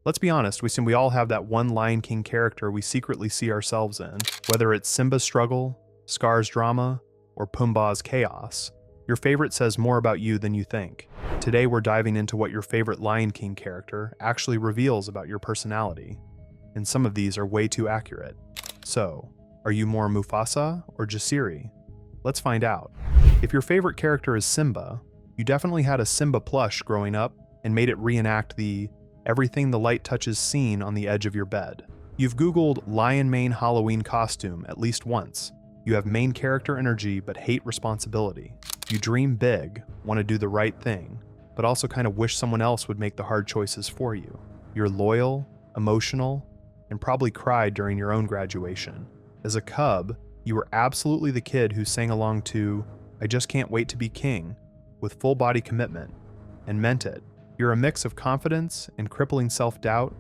Let's be honest, we all have that one Lion King character we secretly see ourselves in. Whether it's Simba's struggle, Scar's drama, or Pumbaa's chaos, your favorite says more about you than you think. Today we're diving into what your favorite Lion King character actually reveals about your personality, and some of these are way too accurate. So, are you more Mufasa or Jasiri? Let's find out. If your favorite character is Simba, you definitely had a Simba plush growing up and made it reenact the everything the light touches scene on the edge of your bed. You've Googled lion mane Halloween costume at least once. You have main character energy but hate responsibility. You dream big, want to do the right thing, but also kind of wish someone else would make the hard choices for you. You're loyal, emotional, and probably cried during your own graduation. As a cub, you were absolutely the kid who sang along to "I Just Can't Wait to Be King" with full body commitment, and meant it. You're a mix of confidence and crippling self-doubt,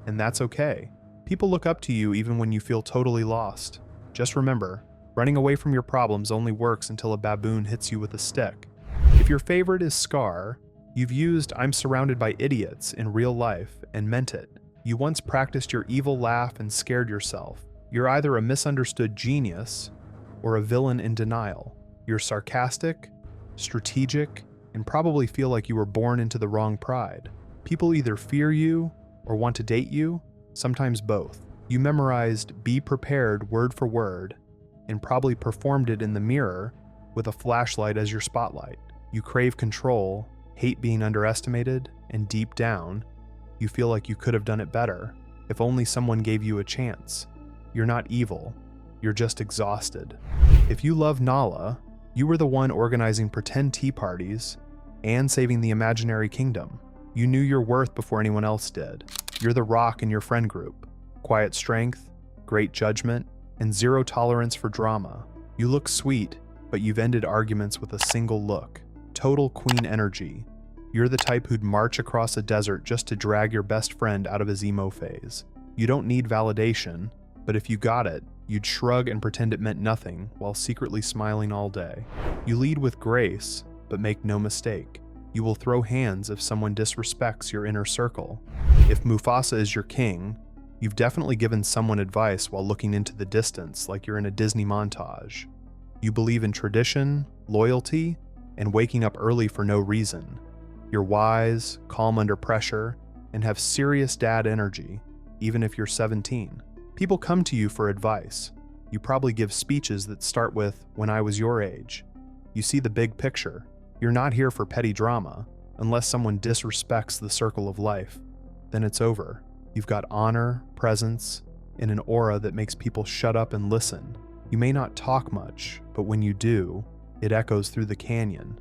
and that's okay. People look up to you even when you feel totally lost. Just remember, running away from your problems only works until a baboon hits you with a stick. If your favorite is Scar, you've used "I'm surrounded by idiots" in real life and meant it. You once practiced your evil laugh and scared yourself. You're either a misunderstood genius or a villain in denial. You're sarcastic, strategic, and probably feel like you were born into the wrong pride. People either fear you or want to date you, sometimes both. You memorized "be prepared" word for word, and probably performed it in the mirror with a flashlight as your spotlight. You crave control, hate being underestimated, and deep down, you feel like you could have done it better if only someone gave you a chance. You're not evil, you're just exhausted. If you love Nala, you were the one organizing pretend tea parties and saving the imaginary kingdom. You knew your worth before anyone else did. You're the rock in your friend group. Quiet strength, great judgment, and zero tolerance for drama. You look sweet, but you've ended arguments with a single look. Total queen energy. You're the type who'd march across a desert just to drag your best friend out of his emo phase. You don't need validation, but if you got it, you'd shrug and pretend it meant nothing while secretly smiling all day. You lead with grace, but make no mistake. You will throw hands if someone disrespects your inner circle. If Mufasa is your king, you've definitely given someone advice while looking into the distance like you're in a Disney montage. You believe in tradition, loyalty, and waking up early for no reason. You're wise, calm under pressure, and have serious dad energy, even if you're 17. People come to you for advice. You probably give speeches that start with "when I was your age." You see the big picture. You're not here for petty drama. Unless someone disrespects the circle of life, then it's over. You've got honor, presence, and an aura that makes people shut up and listen. You may not talk much, but when you do, it echoes through the canyon.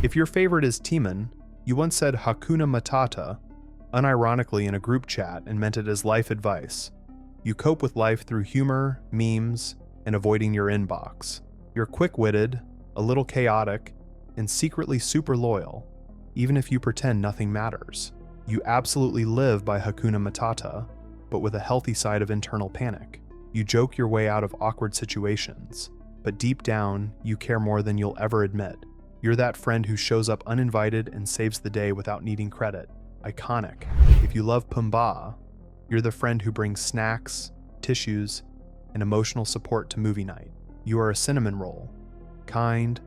If your favorite is Timon, you once said "Hakuna Matata" unironically in a group chat and meant it as life advice. You cope with life through humor, memes, and avoiding your inbox. You're quick-witted, a little chaotic, and secretly super loyal, even if you pretend nothing matters. You absolutely live by Hakuna Matata, but with a healthy side of internal panic. You joke your way out of awkward situations, but deep down, you care more than you'll ever admit. You're that friend who shows up uninvited and saves the day without needing credit. Iconic. If you love Pumbaa, you're the friend who brings snacks, tissues, and emotional support to movie night. You are a cinnamon roll. Kind,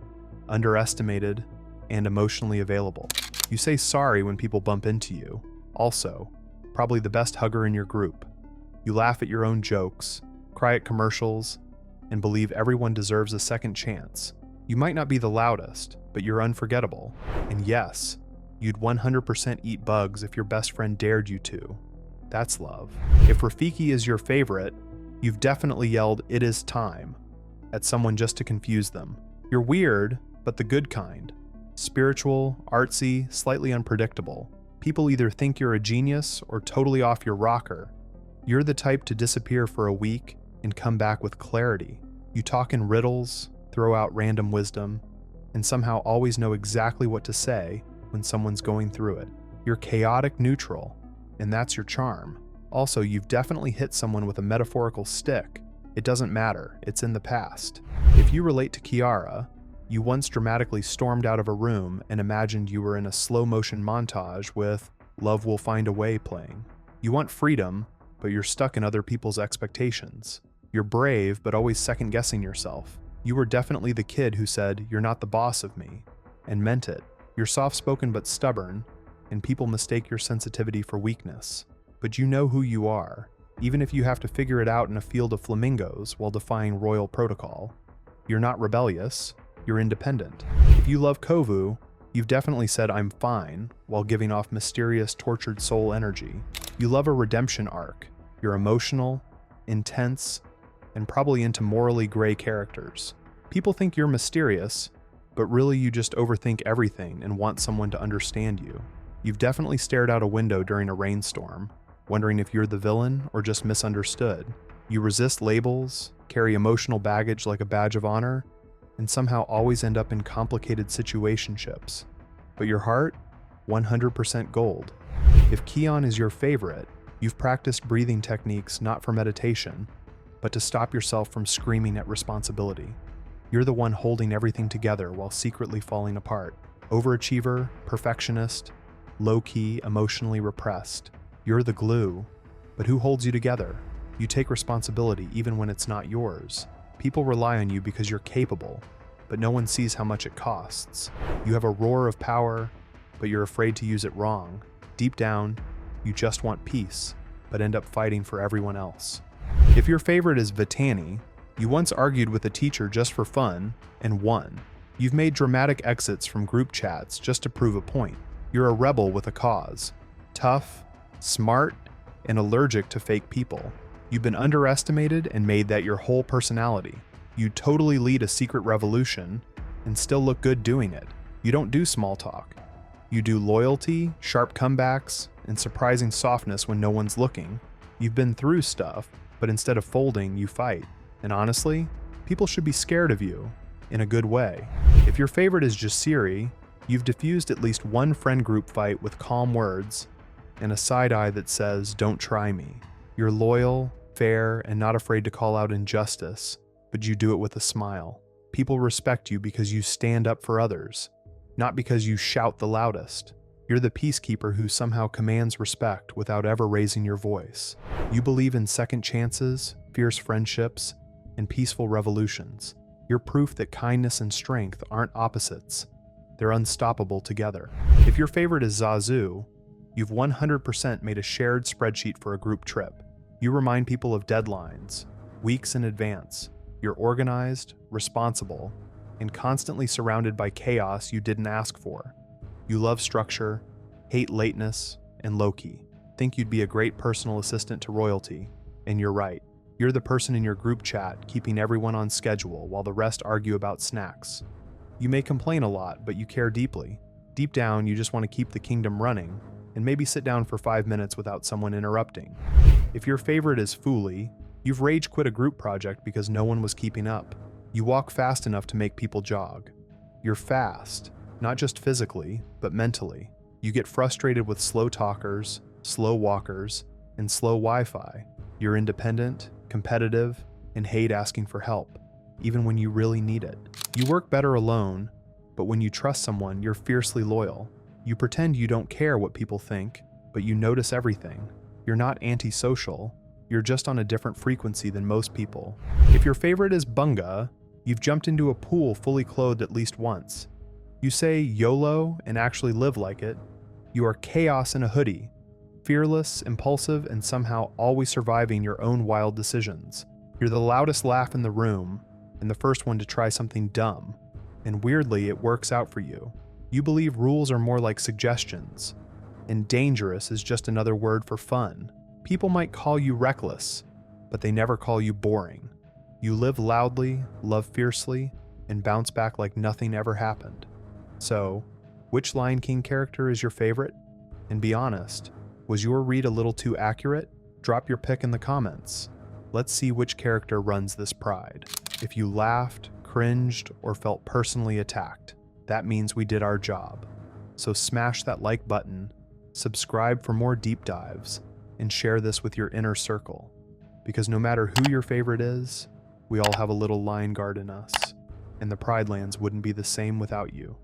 underestimated, and emotionally available. You say sorry when people bump into you. Also, probably the best hugger in your group. You laugh at your own jokes, cry at commercials, and believe everyone deserves a second chance. You might not be the loudest, but you're unforgettable. And yes, you'd 100% eat bugs if your best friend dared you to. That's love. If Rafiki is your favorite, you've definitely yelled "it is time" at someone just to confuse them. You're weird, but the good kind. Spiritual, artsy, slightly unpredictable. People either think you're a genius or totally off your rocker. You're the type to disappear for a week and come back with clarity. You talk in riddles, throw out random wisdom, and somehow always know exactly what to say when someone's going through it. You're chaotic neutral, and that's your charm. Also, you've definitely hit someone with a metaphorical stick. It doesn't matter, it's in the past. If you relate to Kiara, you once dramatically stormed out of a room and imagined you were in a slow-motion montage with "Love Will Find a Way" playing. You want freedom, but you're stuck in other people's expectations. You're brave, but always second-guessing yourself. You were definitely the kid who said, "You're not the boss of me," and meant it. You're soft-spoken but stubborn, and people mistake your sensitivity for weakness. But you know who you are, even if you have to figure it out in a field of flamingos while defying royal protocol. You're not rebellious, you're independent. If you love Kovu, you've definitely said "I'm fine" while giving off mysterious, tortured soul energy. You love a redemption arc. You're emotional, intense, and probably into morally gray characters. People think you're mysterious, but really you just overthink everything and want someone to understand you. You've definitely stared out a window during a rainstorm, wondering if you're the villain or just misunderstood. You resist labels, carry emotional baggage like a badge of honor, and somehow always end up in complicated situationships. But your heart? 100% gold. If Kion is your favorite, you've practiced breathing techniques not for meditation, but to stop yourself from screaming at responsibility. You're the one holding everything together while secretly falling apart. Overachiever, perfectionist, low-key, emotionally repressed. You're the glue, but who holds you together? You take responsibility even when it's not yours. People rely on you because you're capable, but no one sees how much it costs. You have a roar of power, but you're afraid to use it wrong. Deep down, you just want peace, but end up fighting for everyone else. If your favorite is Vitani, you once argued with a teacher just for fun and won. You've made dramatic exits from group chats just to prove a point. You're a rebel with a cause. Tough, smart, and allergic to fake people. You've been underestimated and made that your whole personality. You totally lead a secret revolution and still look good doing it. You don't do small talk. You do loyalty, sharp comebacks, and surprising softness when no one's looking. You've been through stuff, but instead of folding, you fight. And honestly, people should be scared of you, in a good way. If your favorite is Jasiri, you've diffused at least one friend group fight with calm words and a side eye that says, "Don't try me." You're loyal, fair, and not afraid to call out injustice, but you do it with a smile. People respect you because you stand up for others, not because you shout the loudest. You're the peacekeeper who somehow commands respect without ever raising your voice. You believe in second chances, fierce friendships, and peaceful revolutions. You're proof that kindness and strength aren't opposites. They're unstoppable together. If your favorite is Zazu, you've 100% made a shared spreadsheet for a group trip. You remind people of deadlines, weeks in advance. You're organized, responsible, and constantly surrounded by chaos you didn't ask for. You love structure, hate lateness, and low-key. Think you'd be a great personal assistant to royalty, and you're right. You're the person in your group chat keeping everyone on schedule while the rest argue about snacks. You may complain a lot, but you care deeply. Deep down, you just want to keep the kingdom running, and maybe sit down for 5 minutes without someone interrupting. If your favorite is Fuli, you've rage quit a group project because no one was keeping up. You walk fast enough to make people jog. You're fast, not just physically, but mentally. You get frustrated with slow talkers, slow walkers, and slow Wi-Fi. You're independent, competitive, and hate asking for help, even when you really need it. You work better alone, but when you trust someone, you're fiercely loyal. You pretend you don't care what people think, but you notice everything. You're not antisocial, you're just on a different frequency than most people. If your favorite is Bunga, you've jumped into a pool fully clothed at least once. You say YOLO and actually live like it. You are chaos in a hoodie, fearless, impulsive, and somehow always surviving your own wild decisions. You're the loudest laugh in the room and the first one to try something dumb. And weirdly, it works out for you. You believe rules are more like suggestions, and dangerous is just another word for fun. People might call you reckless, but they never call you boring. You live loudly, love fiercely, and bounce back like nothing ever happened. So, which Lion King character is your favorite? And be honest, was your read a little too accurate? Drop your pick in the comments. Let's see which character runs this pride. If you laughed, cringed, or felt personally attacked, that means we did our job. So smash that like button, subscribe for more deep dives, and share this with your inner circle. Because no matter who your favorite is, we all have a little lion guard in us, and the Pride Lands wouldn't be the same without you.